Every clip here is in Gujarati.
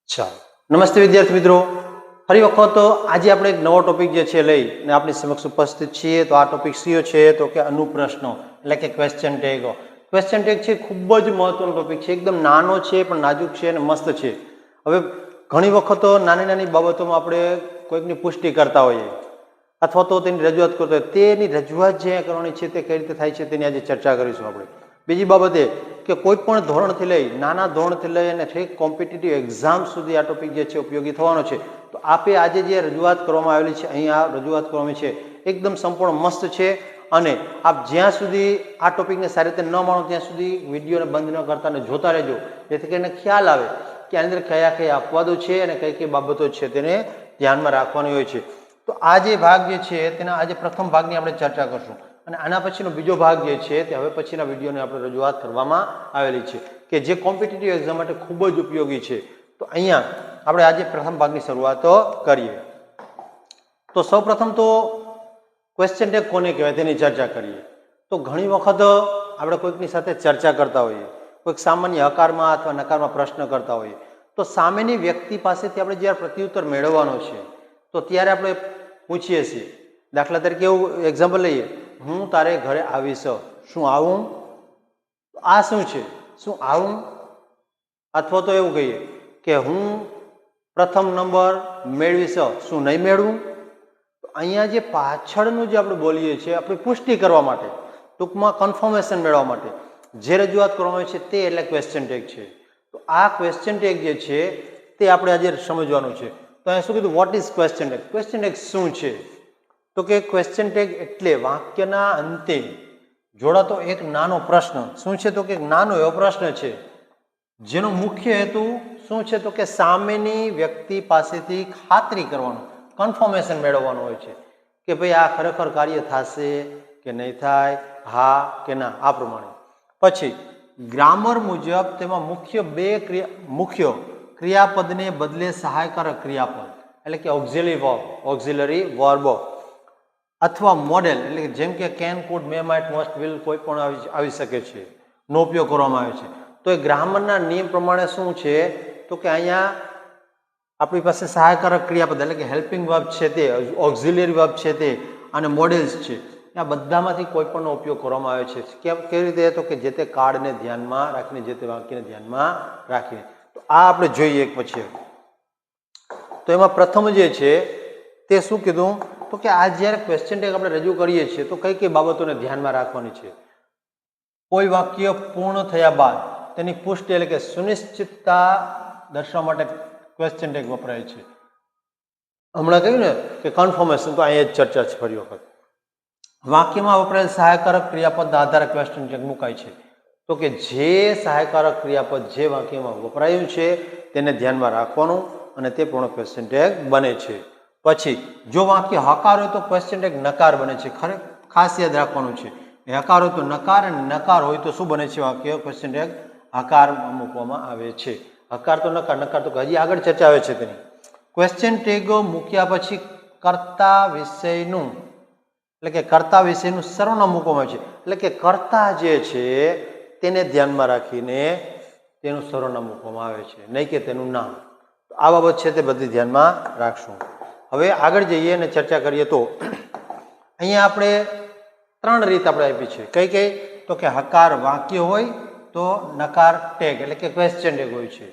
ચાલો, નમસ્તે વિદ્યાર્થી મિત્રો. ફરી વખત આજે આપણે એક નવો ટોપિક જે છે લઈ અને આપણી સમક્ષ ઉપસ્થિત છીએ. તો આ ટોપિક કયો છે તો કે અનુપ્રશ્નો એટલે કે ક્વેશ્ચન ટેગ. ક્વેશ્ચન ટેગ છે ખૂબ જ મહત્વનો ટોપિક છે. એકદમ નાનો છે પણ નાજુક છે અને મસ્ત છે. હવે ઘણી વખત નાની નાની બાબતોમાં આપણે કોઈકની પુષ્ટિ કરતા હોઈએ અથવા તો તેની રજૂઆત કરતા હોય, તેની રજૂઆત જે કરવાની છે તે કઈ રીતે થાય છે તેની આજે ચર્ચા કરીશું આપણે. બીજી બાબત એ કે કોઈ પણ ધોરણથી લઈ નાના ધોરણથી લઈ અને ઠેક કોમ્પિટિટિવ એક્ઝામ સુધી આ ટોપિક જે છે ઉપયોગી થવાનો છે. તો આપે આજે જે રજૂઆત કરવામાં આવેલી છે, અહીંયા રજૂઆત કરવામાં છે એકદમ સંપૂર્ણ મસ્ત છે. અને આપ જ્યાં સુધી આ ટોપિકને સારી રીતે ન માણો ત્યાં સુધી વિડીયોને બંધ ન કરતા અને જોતા રહેજો, જેથી કરીને ખ્યાલ આવે કે આની અંદર કયા કયા અપવાદો છે અને કઈ કઈ બાબતો છે તેને ધ્યાનમાં રાખવાની હોય છે. તો આ જે ભાગ જે છે તેના આજે પ્રથમ ભાગની આપણે ચર્ચા કરશું અને આના પછીનો બીજો ભાગ જે છે તે હવે પછીના વિડીયોની આપણે રજૂઆત કરવામાં આવેલી છે કે જે કોમ્પિટિટિવ એક્ઝામ માટે ખૂબ જ ઉપયોગી છે. તો અહીંયા આપણે આજે પ્રથમ ભાગની શરૂઆત કરીએ. તો સૌપ્રથમ તો ક્વેશ્ચન ટેગ કોને કહેવાય તેની ચર્ચા કરીએ. તો ઘણી વખત આપણે કોઈકની સાથે ચર્ચા કરતા હોઈએ, કોઈક સામાન્ય હકારમાં અથવા નકારમાં પ્રશ્ન કરતા હોઈએ, તો સામેની વ્યક્તિ પાસેથી આપણે જ્યારે પ્રત્યુત્તર મેળવવાનો છે તો ત્યારે આપણે પૂછીએ છીએ. દાખલા તરીકે એવું એક્ઝામ્પલ લઈએ, હું તારે ઘરે આવીશ, શું આવું? આ શું છે? શું આવું? અથવા તો એવું કહીએ કે હું પ્રથમ નંબર મેળવીશ, શું નહીં મેળવું? તો અહીંયા જે પાછળનું જે આપણે બોલીએ છીએ આપણી પુષ્ટિ કરવા માટે, ટૂંકમાં કન્ફર્મેશન મેળવવા માટે જે રજૂઆત કરવામાં આવે છે તે એટલે ક્વેશ્ચન ટેગ છે. તો આ ક્વેશ્ચન ટેગ જે છે તે આપણે આજે સમજવાનું છે. તો અહીંયા શું કીધું? What is question tag? Question tag શું છે? તો કે ક્વેશ્ચન ટેગ એટલે વાક્યના અંતે જોડાતો એક નાનો પ્રશ્ન. શું છે? તો કે નાનો એવો પ્રશ્ન છે જેનો મુખ્ય હેતુ શું છે? તો કે સામેની વ્યક્તિ પાસેથી ખાતરી કરવાનું, કન્ફર્મેશન મેળવવાનું હોય છે કે ભાઈ આ ખરેખર કાર્ય થશે કે નહીં થાય, હા કે ના, આ પ્રમાણે. પછી ગ્રામર મુજબ તેમાં મુખ્ય ક્રિયાપદને બદલે સહાયકારક ક્રિયાપદ એટલે કે ઓક્ઝિલરી વર્બ અથવા મોડેલ એટલે કે જેમ કે can, food, May, might, most, will કોઈ પણ આવી શકે છે નો ઉપયોગ કરવામાં આવે છે. તો એ ગ્રામરના નિયમ પ્રમાણે શું છે તો કે અહીંયા આપણી પાસે સહાયકારક ક્રિયાપદ એટલે કે હેલ્પિંગ વર્બ છે તે, ઓક્ઝિલરી વર્બ છે તે અને મોડેલ્સ છે. આ બધામાંથી કોઈ પણનો ઉપયોગ કરવામાં આવે છે. કેવી રીતે? તો કે જે તે કાળને ધ્યાનમાં રાખીને, જે તે વાક્યને ધ્યાનમાં રાખીને. તો આ આપણે જોઈએ એક પછી. તો એમાં પ્રથમ જે છે તે શું કીધું? તો કે આ જ્યારે ક્વેશ્ચન ટેગ આપણે રજૂ કરીએ છીએ તો કઈ કઈ બાબતોને ધ્યાનમાં રાખવાની છે. કોઈ વાક્ય પૂર્ણ થયા બાદ તેની પુષ્ટિ એટલે કે સુનિશ્ચિતતા દર્શાવવા માટે ક્વેશ્ચન ટેગ વપરાય છે. હમણાં કહ્યું ને કે કન્ફર્મેશન, તો અહીંયા જ ચર્ચા છે ફરી વખત. વાક્યમાં વપરાયેલ સહાયકારક ક્રિયાપદના આધારે ક્વેશ્ચન ટેગ મુકાય છે. તો કે જે સહાયકારક ક્રિયાપદ જે વાક્યમાં વપરાયું છે તેને ધ્યાનમાં રાખવાનું અને તે પૂર્ણ ક્વેશ્ચન ટેગ બને છે. પછી જો વાક્ય હકાર હોય તો ક્વેશ્ચન ટેગ નકાર બને છે. ખાસ યાદ રાખવાનું છે. હકાર હોય તો નકાર અને નકાર હોય તો શું બને છે? વાક્ય ક્વેશ્ચન ટેગ હકાર મૂકવામાં આવે છે. હકાર તો નકાર, નકાર તો હજી આગળ ચર્ચા આવે છે તેની. ક્વેશ્ચન ટેગ મૂક્યા પછી કર્તા વિષયનું એટલે કે કર્તા વિષયનું સર્વનામ મૂકવામાં આવે છે. એટલે કે કર્તા જે છે તેને ધ્યાનમાં રાખીને તેનું સર્વનામ મૂકવામાં આવે છે, નહીં કે તેનું નામ. આ બાબત છે તે બધી ધ્યાનમાં રાખશું. હવે આગળ જઈએ અને ચર્ચા કરીએ. તો અહીંયા આપણે 3 રીત આપણે આપી છે. કઈ કઈ? તો કે હકાર વાક્ય હોય તો નકાર ટેગ એટલે કે ક્વેશ્ચન ટેગ હોય છે.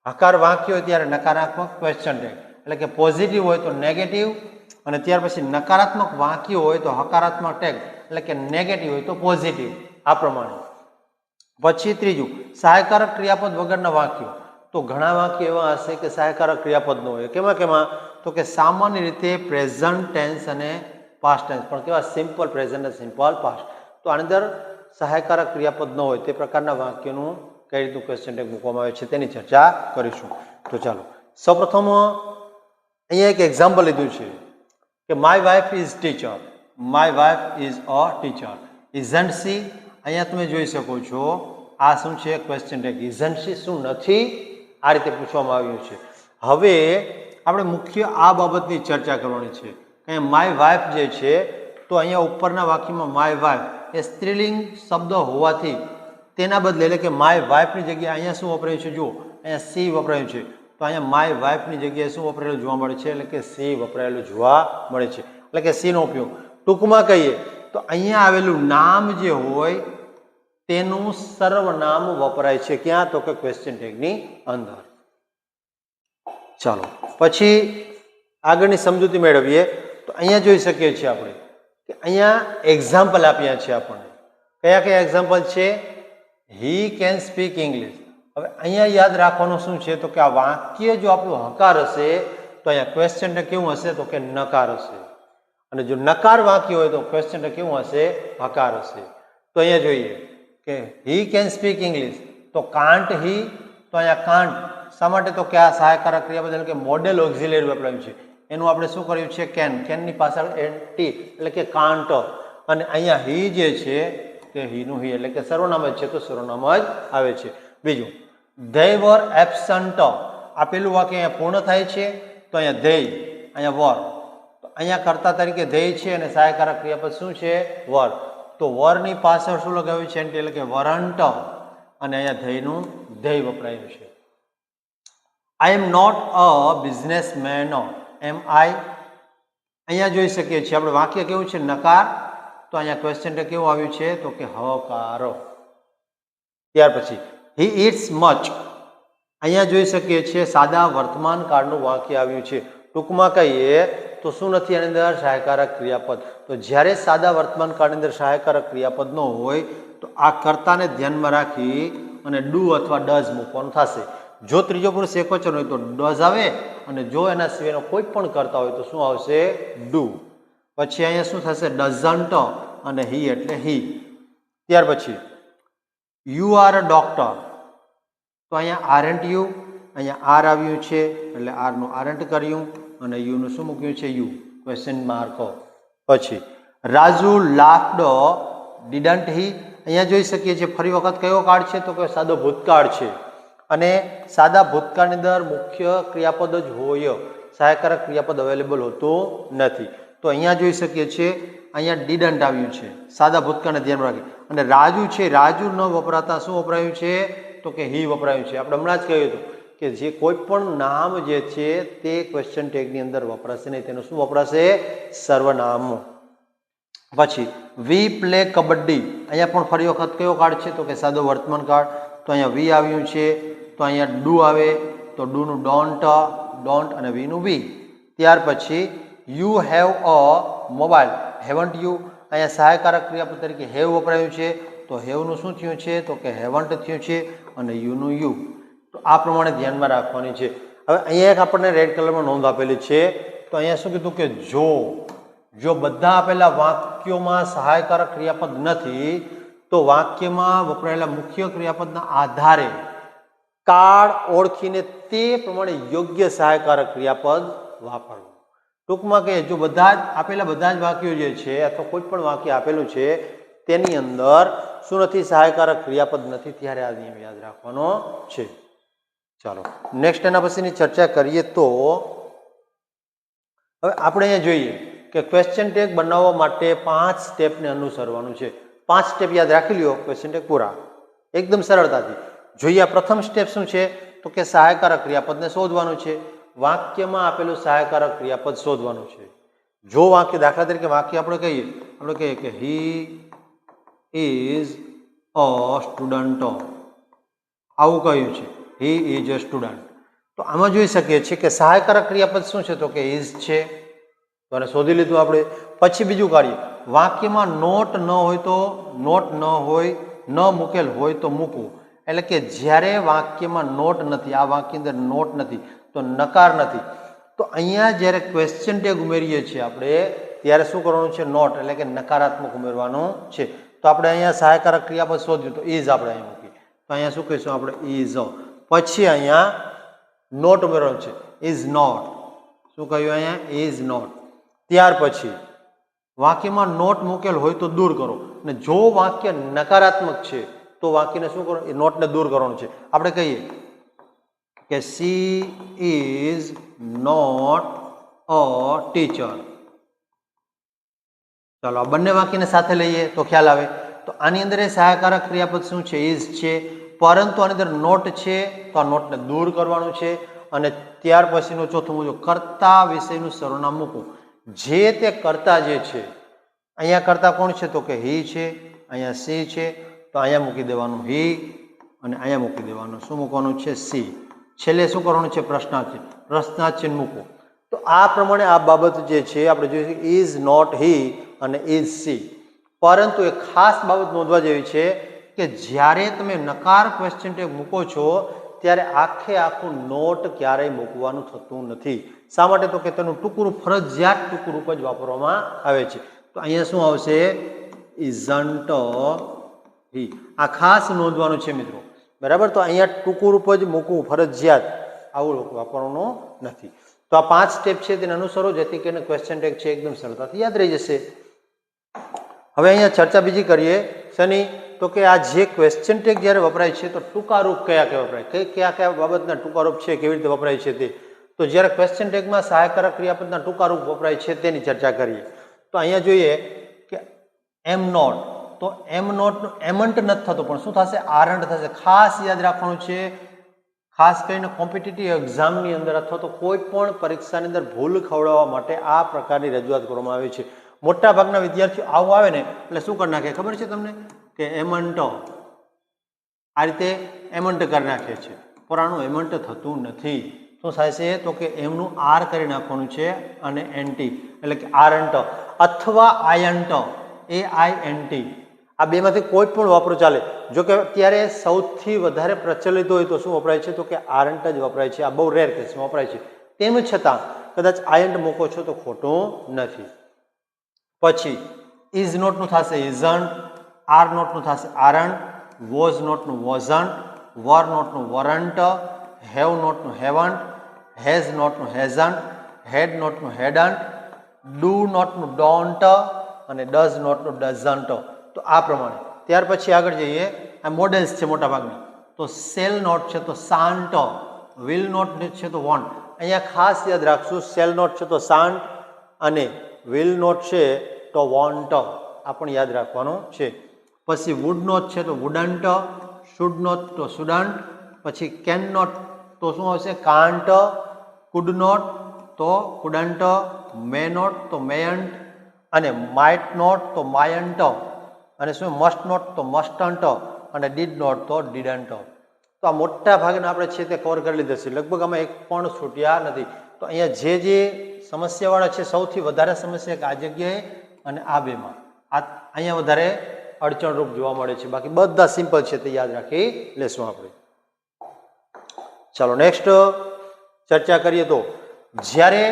હકાર વાક્ય હોય ત્યારે નકારાત્મક ક્વેશ્ચન ટેગ એટલે કે પોઝિટિવ હોય તો નેગેટિવ, અને ત્યાર પછી નકારાત્મક વાક્ય હોય તો હકારાત્મક ટેગ એટલે કે નેગેટિવ હોય તો પોઝિટિવ, આ પ્રમાણે. પછી ત્રીજું, સહાયકારક ક્રિયાપદ વગરના વાક્યો. તો ઘણા વાક્ય એવા હશે કે સહાયકારક ક્રિયાપદ ન હોય. કેમાં? તો કે સામાન્ય રીતે પ્રેઝન્ટ ટેન્સ અને પાસ્ટ ટેન્સ, પણ કેવા? સિમ્પલ પ્રેઝન્ટ અને સિમ્પલ પાસ્ટ. તો આની અંદર સહાયકારક ક્રિયાપદ ન હોય તે પ્રકારના વાક્યનું કઈ રીતનું ક્વેશ્ચન ટેગ મૂકવામાં આવે છે તેની ચર્ચા કરીશું. તો ચાલો સૌપ્રથમ અહીંયા એક એક્ઝામ્પલ લીધું છે કે my wife is teacher. My wife is a teacher. Isn't C? અહીંયા તમે જોઈ શકો છો આ શું છે? Question tag. ઇઝન્ટ સી શું નથી? આ રીતે પૂછવામાં આવ્યું છે. હવે આપણે મુખ્ય આ બાબતની ચર્ચા કરવાની છે કે માય વાઇફ જે છે તો અહીંયા ઉપરના વાક્યમાં માય વાઇફ એ સ્ત્રીલિંગ શબ્દ હોવાથી તેના બદલે એટલે કે માય વાઇફની જગ્યાએ અહીંયા શું વપરાયું છે? જુઓ, અહીંયા સી વપરાયું છે. તો અહીંયા માય વાઇફની જગ્યાએ શું વપરાયેલું જોવા મળે છે? એટલે કે સી વપરાયેલું જોવા મળે છે. એટલે કે સીનો ઉપયોગ ટૂંકમાં કહીએ તો અહીંયા આવેલું નામ જે હોય તેનું સર્વનામ વપરાય છે ક્યાં? તો કે ક્વેશ્ચન ટેગની અંદર. ચાલો પછી આગળની સમજૂતી મેળવીએ. તો અહીંયા જોઈ શકીએ છીએ આપણે કે અહીંયા એક્ઝામ્પલ આપ્યા છે આપણને. કયા કયા એક્ઝામ્પલ છે? He can speak English. હવે અહીંયા યાદ રાખવાનું શું છે? તો કે આ વાક્ય જો આપણું હકાર હશે તો અહીંયા ક્વેશ્ચન ટેગ કેવું હશે? તો કે નકાર હશે. અને જો નકાર વાક્ય હોય તો ક્વેશ્ચન ટેગ કેવું હશે? હકાર હશે. તો અહીંયા જોઈએ કે હી કેન સ્પીક ઇંગ્લિશ, તો કાન્ટ હી, તો અહીંયા કાન્ટ શા માટે? તો કે આ સહાયકારક ક્રિયાપદ એટલે કે મોડેલ ઓક્ઝિલરી વપરાયું છે એનું આપણે શું કર્યું છે? કેન. કેનની પાછળ ટી એટલે કે કાન્ટ. અને અહીંયા હી જે છે તે હીનું હી એટલે કે સર્વનામ જ છે તો સર્વનામ જ આવે છે. બીજું they were absent. આપેલું વાક્ય અહીંયા પૂર્ણ થાય છે તો અહીંયા they, અહીંયા were. તો અહીંયા કર્તા તરીકે they છે અને સહાયકારક ક્રિયાપદ શું છે? were. તો વરની પાછળ શું લગાવ્યું છે? એટલે કે weren't. અને અહીંયા ધેયનું ધેય વપરાયું છે. I am not a businessman. am I? અહીંયા જોઈ શકીએ છીએ આપણે વાક્ય કેવું છે? નકાર. તો અહીંયા ક્વેશ્ચન ટેગ કેવું આવ્યું છે? તો કે હકાર. ત્યાર પછી he eats much. અહીંયા જોઈ શકીએ છીએ સાદા વર્તમાન કાળનું વાક્ય આવ્યું છે. ટૂંકમાં કહીએ તો શું નથી આની અંદર? સહાયકારક ક્રિયાપદ. તો જ્યારે સાદા વર્તમાન કાળની અંદર સહાયકારક ક્રિયાપદ ન હોય તો આ કર્તાને ધ્યાનમાં રાખી અને ડુ અથવા ડઝ મૂકવાનું થશે. જો ત્રીજો પુરુષ એકવચન હોય તો ડઝ આવે અને જો એના સિવાયનો કોઈ પણ કરતા હોય તો શું આવશે? ડુ. પછી અહીંયા શું થશે? ડઝન્ટ અને હી એટલે હી. ત્યાર પછી યુ આર અ ડોક્ટર. તો અહીંયા આરન્ટ યુ, અહીંયા આર આવ્યું છે એટલે આરનું આરન્ટ કર્યું અને યુનું શું મૂક્યું છે? યુ. Question mark. પછી રાજુ લાફ્ડ ડીડન્ટ હી. અહીંયા જોઈ શકીએ છીએ ફરી વખત કયો કાળ છે? તો કે સાદો ભૂતકાળ છે અને સાદા ભૂતકાળની અંદર મુખ્ય ક્રિયાપદ જ હોય, સહાયકારક ક્રિયાપદ અવેલેબલ હોતું નથી. તો અહીંયા જોઈ શકીએ છીએ અહીંયા ડીડન્ટ આવ્યું છે, સાદા ભૂતકાળને ધ્યાનમાં રાખી. અને રાજુ છે, રાજુ ન વપરાતા શું વપરાયું છે? તો કે હી વપરાયું છે. આપણે હમણાં જ કહ્યું હતું કે જે કોઈ પણ નામ જે છે તે ક્વેશ્ચન ટેગની અંદર વપરાશે નહીં, તેનું શું વપરાશે? સર્વનામ. પછી વી પ્લે કબડ્ડી. અહીંયા પણ ફરી વખત કયો કાળ છે? તો કે સાદો વર્તમાન કાળ. તો અહીંયા વી આવ્યું છે તો અહીંયા ડુ આવે તો ડુનું ડોન્ટ અને વીનું વી. ત્યાર પછી you have a mobile. Haven't you. અહીંયા સહાયકારક ક્રિયાપદ તરીકે હેવ વપરાયું છે તો હેવનું શું થયું છે? તો કે હેવન્ટ થયું છે અને યુનું યુ. તો આ પ્રમાણે ધ્યાનમાં રાખવાની છે. હવે અહીંયા એક આપણને રેડ કલરમાં નોંધ આપેલી છે. તો અહીંયા શું કીધું કે જો બધા આપેલા વાક્યોમાં સહાયકારક ક્રિયાપદ નથી તો વાક્યમાં વપરાયેલા મુખ્ય ક્રિયાપદના આધારે કાળ ઓળખીને તે પ્રમાણે યોગ્ય સહાયકારક ક્રિયાપદ વાપરવું. ટૂંકમાં કહીએ જો બધા જ આપેલા બધા જ વાક્યો જે છે અથવા કોઈ પણ વાક્ય આપેલું છે તેની અંદર શું નથી? સહાયકારક ક્રિયાપદ નથી, ત્યારે આ નિયમ યાદ રાખવાનો છે. ચાલો નેક્સ્ટ એના પછીની ચર્ચા કરીએ. તો હવે આપણે અહીંયા જોઈએ કે ક્વેશ્ચન ટેગ બનાવવા માટે 5 સ્ટેપને અનુસરવાનું છે. 5 સ્ટેપ યાદ રાખી લ્યો, ક્વેશ્ચન ટેગ પૂરા એકદમ સરળતાથી. જોઈએ પ્રથમ સ્ટેપ શું છે? તો કે સહાયકારક ક્રિયાપદને શોધવાનું છે. વાક્યમાં આપેલું સહાયકારક ક્રિયાપદ શોધવાનું છે. જો વાક્ય દાખલા તરીકે વાક્ય આપણે કહીએ કે હી ઇઝ અ સ્ટુડન્ટ, આવું કહ્યું છે, હી ઇઝ અ સ્ટુડન્ટ. તો આમાં જોઈ શકીએ છીએ કે સહાયકારક ક્રિયાપદ શું છે? તો કે ઇઝ છે. તો આને શોધી લીધું આપણે. પછી બીજું કાર્ય, વાક્યમાં નોટ ન હોય તો નોટ ન હોય, ન મૂકેલ હોય તો મૂકવું. એટલે કે જ્યારે વાક્યમાં નોટ નથી, આ વાક્ય અંદર નોટ નથી તો નકાર નથી, તો અહીંયા જ્યારે ક્વેશ્ચન ટેગ ઉમેરીએ છીએ આપણે ત્યારે શું કરવાનું છે? નોટ એટલે કે નકારાત્મક ઉમેરવાનું છે. તો આપણે અહીંયા સહાયકારક ક્રિયાપદ શોધ્યું તો ઇઝ આપણે અહીંયા મૂકીએ. તો અહીંયા શું કહીશું આપણે? ઇઝ. પછી અહીંયા નોટ ઉમેરવાનું છે, ઇઝ નોટ. શું કહ્યું અહીંયા? Is not. ત્યાર પછી વાક્યમાં નોટ મૂકેલ હોય તો દૂર કરો, અને જો વાક્ય નકારાત્મક છે તો વાક્યને શું કરો? એ નોટને દૂર કરવાનું છે. આપણે કહીએ કે she is not a teacher. ચાલો આ બંને વાક્યને સાથે લઈએ તો ખ્યાલ આવે. તો આની અંદર એ સહાયકારક ક્રિયાપદ શું છે? ઇઝ છે. પરંતુ આની અંદર નોટ છે તો આ નોટને દૂર કરવાનું છે અને ત્યાર પછીનું ચોથું મુજબ કર્તા વિશેષનું સર્વનામ મૂકો. જે તે કર્તા જે છે, અહીંયા કર્તા કોણ છે તો કે હી છે, અહીંયા સી છે, તો અહીંયા મૂકી દેવાનું હી અને અહીંયા મૂકી દેવાનું શું મૂકવાનું છે સી. છેલ્લે શું કરવાનું છે પ્રશ્નાર્થ ચિહ્ન મૂકો. તો આ પ્રમાણે આ બાબત જે છે આપણે જોઈએ ઇઝ નોટ હી અને ઇઝ સી. પરંતુ એક ખાસ બાબત નોંધવા જેવી છે કે જ્યારે તમે નકાર ક્વેશ્ચન ટેગ મૂકો છો ત્યારે આખે આખું નોટ ક્યારેય મૂકવાનું થતું નથી. શા માટે તો કે તેનું ટૂંકું ફરજિયાત ટૂંકું રૂપ જ વાપરવામાં આવે છે. તો અહીંયા શું આવશે ઇઝન્ટ હી. આ ખાસ નોંધવાનું છે મિત્રો, બરાબર. તો અહીંયા ટૂંકું રૂપ જ મૂકવું ફરજિયાત, આવું વાપરવાનું નથી. તો આ 5 સ્ટેપ છે તેને અનુસરો જેથી કરીને ક્વેશ્ચન ટેગ છે એકદમ સરળતાથી યાદ રહી જશે. હવે અહીંયા ચર્ચા બીજી કરીએ શની, તો કે આ જે ક્વેશ્ચન ટેગ જ્યારે વપરાય છે તો ટૂંકારૂપ કયા કયા વપરાય, કયા બાબતના ટૂંકારૂપ છે, કેવી રીતે વપરાય છે તે. તો જ્યારે ક્વેશ્ચન ટેગમાં સહાયકારક ક્રિયાપદના ટૂંકારૂપ વપરાય છે તેની ચર્ચા કરીએ. તો અહીંયા જોઈએ કે એમ નોટ, તો એમ નોટનું એમન્ટ નથી થતું પણ શું થશે આરન્ટ થશે. ખાસ યાદ રાખવાનું છે, ખાસ કરીને કોમ્પિટિટિવ એક્ઝામની અંદર અથવા તો કોઈ પણ પરીક્ષાની અંદર ભૂલ ખવડાવવા માટે આ પ્રકારની રજૂઆત કરવામાં આવે છે. મોટા ભાગના વિદ્યાર્થીઓ આવું આવે ને એટલે શું કરી નાખે ખબર છે તમને કે એમન્ટ, આ રીતે એમન્ટ કરી નાખે છે, પણ આનું એમન્ટ થતું નથી. શું થાય છે તો કે એમનું આર કરી નાખવાનું છે અને એનટી એટલે કે આરન્ટ અથવા આયન્ટ AINT, આ બેમાંથી કોઈ પણ વાપરો ચાલે. જો કે અત્યારે સૌથી વધારે પ્રચલિત હોય તો શું વપરાય છે તો કે આરન્ટ જ વપરાય છે. આ બહુ રેર કેસમાં વપરાય છે. તેમ છતાં કદાચ આયન્ટ મૂકો છો તો ખોટું નથી. પછી ઇઝ નોટનું થશે ઇઝન્ટ, આર નોટનું થશે આરન્ટ, વોઝ નોટનું વોઝન્ટ, વર નોટનું વરન્ટ, હેવ નોટનું હેવન્ટ, હેઝ નોટનું હેઝન્ટ, હેડ નોટનું હેડન્ટ, ડુ નોટનું ડોન્ટ અને ડઝ નોટનું ડઝન્ટ. તો આ પ્રમાણે ત્યાર પછી આગળ જઈએ. આ મોડેલ્સ છે મોટા ભાગના. તો સેલ નોટ છે તો સાન્ટ, વિલ નોટ છે તો વોન્ટ. અહીંયા ખાસ યાદ રાખશું સેલ નોટ છે તો સાન્ટ અને વિલ નોટ છે તો વોન્ટ, આ પણ યાદ રાખવાનું છે. પછી વુડ નોટ છે તો વુડન્ટ, શુડ નોટ તો શુડન્ટ, પછી કેન નોટ તો શું આવશે કાન્ટ, કુડ નોટ તો કુડન્ટ, મે નોટ તો મેયન્ટ અને માઇટ નોટ તો માયન્ટ અને શું મસ્ટ નોટ તો મસ્ટન્ટ અને ડીડ નોટ તો ડીડન્ટ. તો આ મોટા ભાગના આપણે છે તે કવર કરી લીધા છે, લગભગ આમાં એક પણ છૂટ્યા નથી. તો અહીંયા જે સમસ્યાવાળા છે સૌથી વધારે સમસ્યા કે આ જગ્યાએ અને આ બેમાં આ અહીંયા વધારે અડચણરૂપ જોવા મળે છે. બાકી બધા સિમ્પલ છે તે યાદ રાખી લેશું આપણે. ચાલો નેક્સ્ટ ચર્ચા કરીએ. તો જ્યારે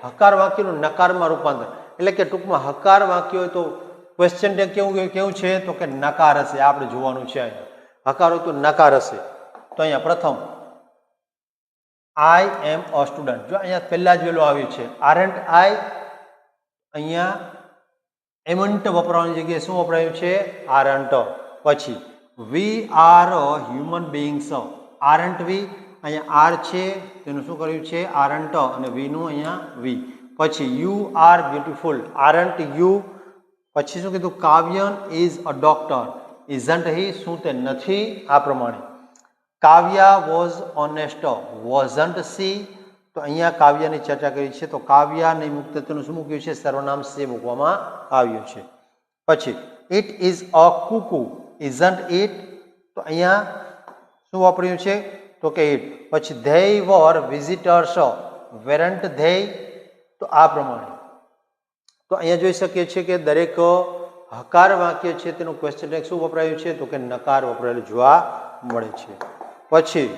હકાર વાક્યનું નકારમાં રૂપાંતર એટલે કે ટૂંકમાં હકાર વાક્ય હોય તો ક્વેશ્ચન ટેગ કેવું છે તો કે નકાર હશે. આપણે જોવાનું છે અહીંયા હકાર હોય તો નકાર હશે. તો અહીંયા પ્રથમ આઈ એમ અ સ્ટુડન્ટ, જો અહીંયા પહેલા જ વેલું આવ્યું છે આરન્ટ આઈ, અહીંયા એમન્ટ વપરાવાની જગ્યાએ શું વપરાયું છે આરન્ટ. પછી વી આર હ્યુમન બીંગ્સ, આરન્ટ વી, અહીંયા આર છે તેનું શું કર્યું છે આરન્ટ અને વીનું અહીંયા વી. પછી you are beautiful, aren't you. પછી શું કીધું Kavyan is a doctor, isn't હી, શું તે નથી. આ પ્રમાણે કાવ્યા વોઝ ઓનેસ્ટ, વોઝન્ટ સી. તો અહીંયા કાવ્યાની ચર્ચા કરી છે તો કાવ્યાની મુક્ત તેનું શું મૂક્યું છે સર્વનામ સી મૂકવામાં આવ્યું છે. પછી it is a cuckoo, isn't it. તો અહીંયા શું વાપર્યું છે તો કે ઇટ. પછી they were visitors, weren't they. તો આ પ્રમાણે તો અહીંયા જોઈ શકીએ છીએ કે દરેક હકાર વાક્ય છે તેનું ક્વેશ્ચન ટેગ શું વપરાયું છે તો કે નકાર વપરાયેલું જોવા મળે છે. પછી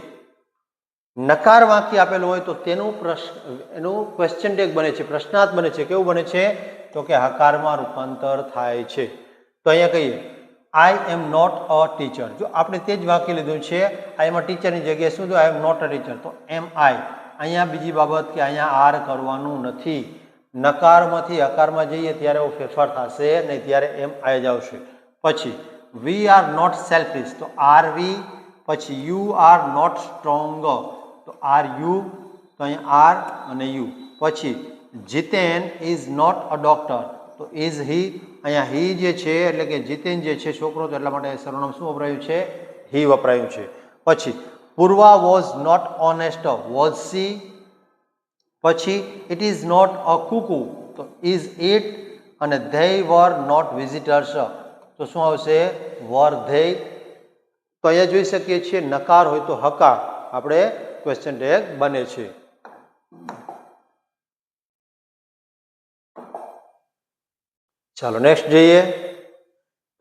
નકાર વાક્ય આપેલું હોય તો એનું ક્વેશ્ચન ટેગ બને છે, પ્રશ્નાર્થ બને છે. કેવું બને છે તો કે હકારમાં રૂપાંતર થાય છે. તો અહીંયા કહીએ આઈ એમ નોટ અ ટીચર, જો આપણે તે જ વાક્ય લીધું છે આ એમાં ટીચરની જગ્યાએ શું થયું આઈ એમ નોટ અ ટીચર, તો એમ આઈ. અહીંયા બીજી બાબત કે અહીંયા આર કરવાનું નથી. નકારમાંથી હકારમાં જઈએ ત્યારે એવો ફેરફાર થશે નહીં, ત્યારે એમ આઈ જ આવશે. પછી વી આર નોટ સેલ્ફિશ, તો આર વી. પછી યુ આર નોટ સ્ટ્રોંગ, તો આર યુ. તો અહીંયા આર અને યુ. પછી જીતેન ઇઝ નોટ અ ડોક્ટર, તો ઇઝ હી. અહીંયા હી જે છે એટલે કે જીતેન જે છે છોકરો, તો એટલા માટે સર્વનામ શું વપરાયું છે હી વપરાયું છે. પછી Purva was not honest, was she. પછી it is not a cuckoo, તો ઇઝ ઇટ. અને ધે વર નોટ વિઝિટર્સ, તો શું આવશે? Were they. તો અહીંયા જોઈ શકીએ છીએ નકાર હોય તો હકાર આપણે ક્વેશ્ચન ટેગ બને છે. ચાલો નેક્સ્ટ જોઈએ.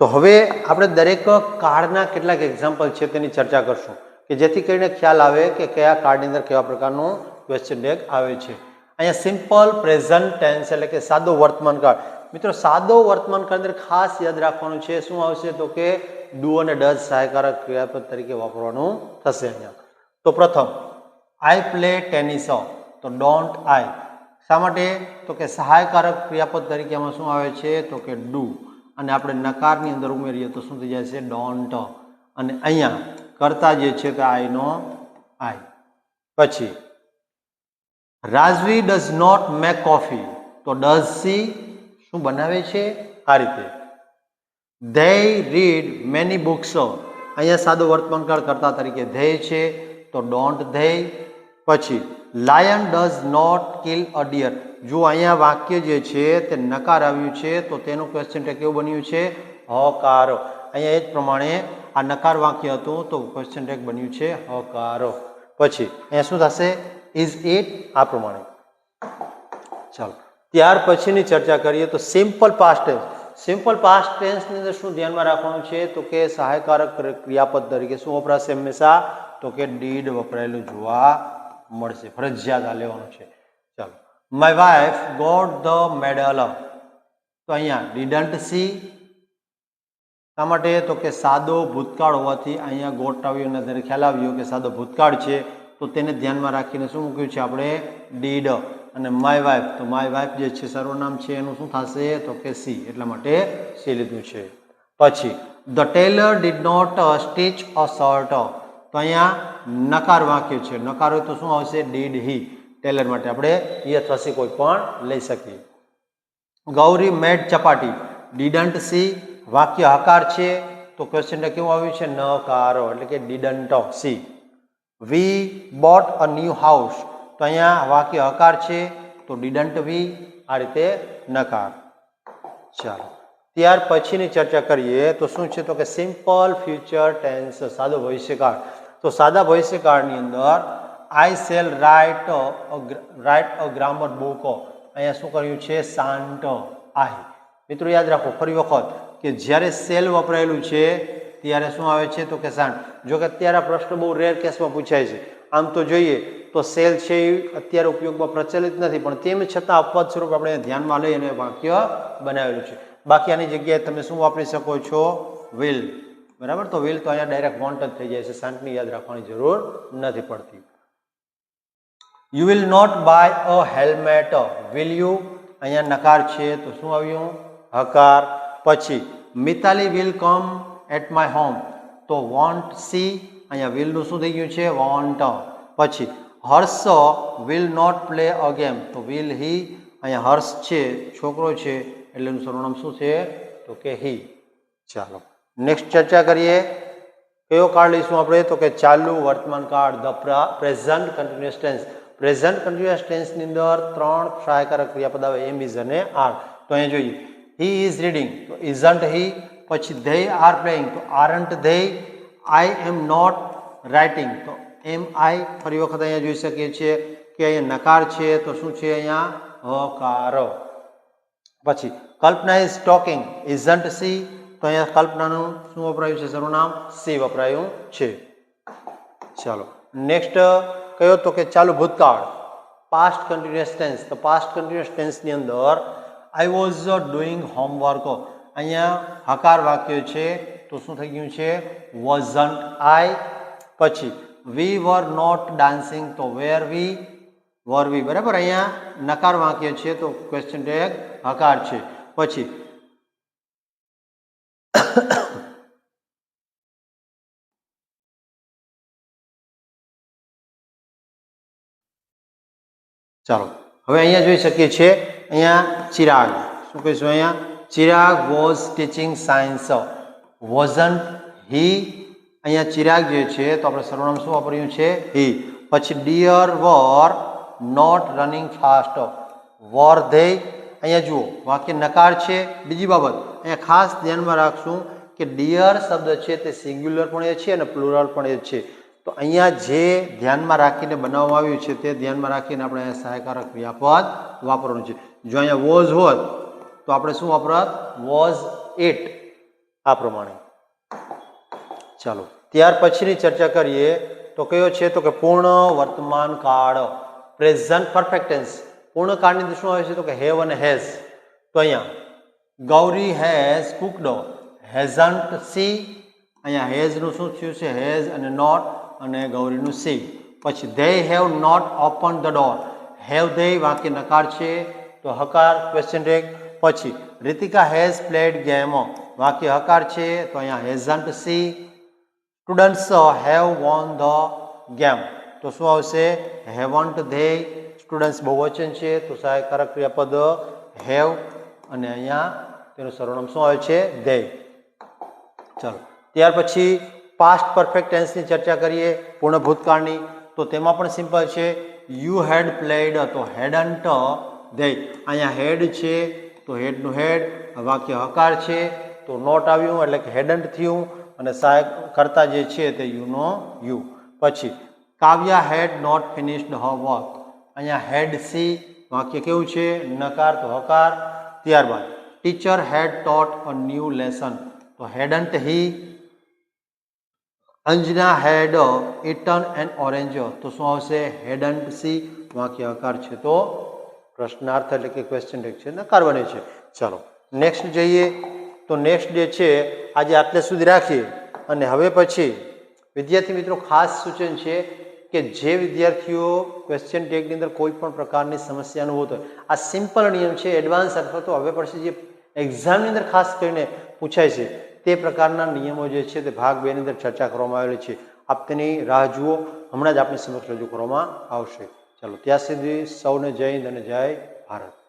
તો હવે આપણે દરેક કાર્ડના કેટલાક એક્ઝામ્પલ છે તેની ચર્ચા કરશું કે જેથી કરીને ખ્યાલ આવે કે કયા કાર્ડની અંદર કેવા પ્રકારનું ક્વેશ્ચન ટેગ આવે છે. અહીંયા સિમ્પલ પ્રેઝન્ટ ટેન્સ એટલે કે સાદો વર્તમાન કાળ. મિત્રો સાદો વર્તમાન કાળ અંદર ખાસ યાદ રાખવાનું છે શું આવશે તો કે ડુ અને ડઝ સહાયકારક ક્રિયાપદ તરીકે વાપરવાનું થશે અહીંયા. તો પ્રથમ આઈ પ્લે ટેનિસ, તો ડોન્ટ આઈ. શા માટે તો કે સહાયકારક ક્રિયાપદ તરીકે એમાં શું આવે છે તો કે ડુ, અને આપણે નકારની અંદર ઉમેરીએ તો શું થઈ જાય છે? ડોન્ટ. અને અહીંયા કરતા જે છે કે આઈ નો આઈ. પછી રાજવી ડઝ નોટ મેક કોફી, તો ડઝ સી શું બનાવે છે? આ રીતે. ધે રીડ મેની બુક્સ, અહીંયા સાદો વર્તમાન કાળ કરતા તરીકે ધે છે તો ડોન્ટ ધે. પછી lion does not kill a deer, જો અહીંયા વાક્ય જે છે તે નકાર આવ્યું છે તો તેનું ક્વેશ્ચન ટેગ કેવું બન્યું છે? હકાર. અહીંયા એ જ પ્રમાણે આ નકાર વાક્ય હતું તો ક્વેશ્ચન ટેગ બન્યું છે હકાર. પછી અહીંયા શું થશે? ઇઝ ઇટ, આ પ્રમાણે. ચાલો ત્યાર પછીની ચર્ચા કરીએ તો simple past tense. Simple past ટેન્સની અંદર શું ધ્યાનમાં રાખવાનું છે તો કે સહાયકારક ક્રિયાપદ તરીકે શું વપરાશે હંમેશા તો કે ડીડ વપરાયેલું જોવા મળશે. ફરજિયાત આ લેવાનું છે. ચાલો my wife got the medal, તો અહીંયા ડીડન્ટ સી. શા માટે તો કે સાદો ભૂતકાળ હોવાથી અહીંયા ગોટ આવ્યું અને ત્યારે ખ્યાલ આવ્યો કે સાદો ભૂતકાળ છે તો તેને ધ્યાનમાં રાખીને શું મૂક્યું છે આપણે? ડીડ. અને માય વાઇફ, તો માય વાઇફ જે છે સર્વનામ છે એનું શું થશે તો કે સી, એટલા માટે સી લીધું છે. પછી the tailor did not stitch a shirt, તો અહીંયા નકાર વાક્ય છે. નકાર હોય તો શું આવશે? Did he. ટેલર માટે આપણે એ અથવા સી કોઈ પણ લઈ શકીએ. ગૌરી મેડ ચપાટી, ડીડન્ટ સી. વાક્ય હકાર છે તો ક્વેશ્ચન કેવું આવ્યું છે? નકારો, એટલે કે didn't she. We bought a new house, તો અહીંયા વાક્ય હકાર છે તો ડીડન્ટ વી, આ રીતે નકાર. ચાલો ત્યાર પછીની ચર્ચા કરીએ તો શું છે તો કે સિમ્પલ ફ્યુચર ટેન્સ, સાદો ભવિષ્યકાળ. તો સાદા ભવિષ્યકાળની અંદર આઈ shell write a grammar book, અહીંયા શું કર્યું છે? શાંત આઈ. મિત્રો યાદ રાખો ફરી વખત કે જ્યારે સેલ વપરાયેલું છે ત્યારે શું આવે છે તો કે શાંત. જો કે અત્યારે આ પ્રશ્ન બહુ રેર કેસમાં પૂછાય છે. આમ તો જોઈએ તો સેલ છે એ અત્યારે ઉપયોગમાં પ્રચલિત નથી, પણ તેમ છતાં અપવાદ સ્વરૂપ આપણે ધ્યાનમાં લઈ અને વાક્ય બનાવેલું છે. બાકી આની જગ્યાએ તમે શું વાપરી શકો છો? વિલ. બરાબર, તો વિલ તો અહીંયા ડાયરેક્ટ વોન્ટ જ થઈ જાય છે, શાંતની યાદ રાખવાની જરૂર નથી પડતી. You will not buy a helmet, will you, અહીંયા નકાર છે તો શું આવ્યું? હકાર. પછી Mitali will come at my home, તો વોન્ટ સી, અહીંયા વિલનું શું થઈ ગયું છે? વોન્ટ. પછી Harsh will not play a game, તો વિલ હી, અહીંયા હર્ષ છે છોકરો છે એટલે એનું સર્વનામ શું છે તો કે હી. ચાલો નેક્સ્ટ ચર્ચા કરીએ. કયો કાળ લઈશું આપણે તો કે ચાલુ વર્તમાન કાળ, the present continuous tense. Present continuous ટેન્સની અંદર 3 સહાયકારક ક્રિયાપદ આવે, એમ, ઇઝ અને આર. તો અહીંયા જોઈએ હી ઇઝ રીડિંગ, તો ઇઝન્ટ હી. પછી ધે આર પ્લેઇંગ, તો aren't they. I am not writing, તો એમ આઈ. ફરી વખત અહીંયા જોઈ શકીએ છીએ કે અહીંયા નકાર છે તો શું છે? અહીંયા હકાર. પછી કલ્પના ઇઝ ટોકિંગ, ઇઝન્ટ સી, તો અહીંયા કલ્પનાનું શું વપરાયું છે? સર્વનામ સી વપરાયું છે. ચાલો નેક્સ્ટ કયો તો કે ચાલુ ભૂતકાળ, પાસ્ટ કન્ટિન્યુઅસ ટેન્સ. તો પાસ્ટ કન્ટિન્યુઅસ ટેન્સની અંદર આઈ વોઝ ડુઈંગ હોમવર્ક, અહીંયા હકાર વાક્ય છે તો શું થઈ ગયું છે? વોઝન્ટ આઈ. પછી વી વર નોટ ડાન્સિંગ, તો વેર વી, વર વી. બરાબર, અહીંયા નકાર વાક્ય છે તો ક્વેશ્ચન ટેગ હકાર છે. પછી ચાલો હવે અહીંયા જોઈ શકીએ છીએ અહીંયા ચિરાગ, શું કહીશું? અહીંયા Chirag was teaching science, wasn't he. અહીંયા ચિરાગ જે છે તો આપણે સર્વનામ શું વાપર્યું છે હી. પછી deer were not running fast. Were they અહીંયા જુઓ વાક્ય નકાર છે. બીજી બાબત અહીંયા ખાસ ધ્યાનમાં રાખશું કે ડિયર શબ્દ છે તે સિંગ્યુલર પણ એ છે અને પ્લુરલ પણ એ છે. તો અહીંયા જે ધ્યાનમાં રાખીને બનાવવામાં આવ્યું છે તે ધ્યાનમાં રાખીને આપણે અહીંયા સહાયકારક ક્રિયાપદ વાપરવાનું છે. જો અહીંયા વોઝ હોત તો આપણે શું વાપરત વોઝ ઇટ આ પ્રમાણે. ચાલો ત્યાર પછીની ચર્ચા કરીએ તો કયો છે તો કે પૂર્ણ વર્તમાન કાળ પ્રેઝન્ટ પરફેક્ટ ટેન્સ. પૂર્ણ કાળની અંદર શું આવે છે તો કે હેવ અને હેઝ. તો અહીંયા Gauri has cooked hasn't she. અહીંયા હેઝનું શું થયું છે હેઝ અને નોટ અને ગૌરીનું સી. પછી they have not open the door. Have they વાક્ય નકાર છે તો હકાર ક્વેશ્ચન ટેગ. પછી રીતિકા હેઝ પ્લેડ ગેમ વાક્ય હકાર છે તો અહીંયા hasn't C. Students have won the game તો શું આવશે હેવન્ટ ધે. સ્ટુડન્ટ્સ બહુવચન છે તો સહાયકારક ક્રિયાપદ હેવ અને અહીંયા તેનું સર્વનામ શું આવે છે ધે. ચાલો ત્યાર પછી પાસ્ટ પરફેક્ટ ટેન્સની ચર્ચા કરીએ પૂર્ણ ભૂતકાળની. તો તેમાં પણ સિમ્પલ છે યુ હેડ પ્લેડ તો હેડન્ટ ધે. અહીંયા હેડ છે તો હેડનું હેડ વાક્ય હકાર છે તો નોટ આવ્યું એટલે કે હેડન્ટ થયું અને સહાયક કરતા જે છે તે યુનો યુ. પછી Kavya had not finished her work. અહીંયા હેડ સી વાક્ય કેવું છે નકાર તો હકાર. ત્યારબાદ teacher had taught a new lesson તો hadn't he. Anjana had eaten an orange તો શું આવશે હેડન્ટ સી વાક્ય હકાર છે તો પ્રશ્નાર્થ એટલે કે ક્વેશ્ચન ટેગ છે નકારવાની છે. ચાલો નેક્સ્ટ જઈએ તો નેક્સ્ટ ડે છે આજે આટલે સુધી રાખીએ. અને હવે પછી વિદ્યાર્થી મિત્રો ખાસ સૂચન છે કે જે વિદ્યાર્થીઓ ક્વેશ્ચન ટેગની અંદર કોઈ પણ પ્રકારની સમસ્યા અનુભવ હોય આ સિમ્પલ નિયમ છે એડવાન્સ અથવા તો હવે પછી જે એક્ઝામની અંદર ખાસ કરીને પૂછાય છે તે પ્રકારના નિયમો જે છે તે ભાગ 2 ની અંદર ચર્ચા કરવામાં આવેલી છે. આપ તેની રાહ જુઓ હમણાં જ આપની સમક્ષ રજૂ કરવામાં આવશે. ચાલો ત્યાં સુધી સૌને જય હિન્દ અને જય ભારત.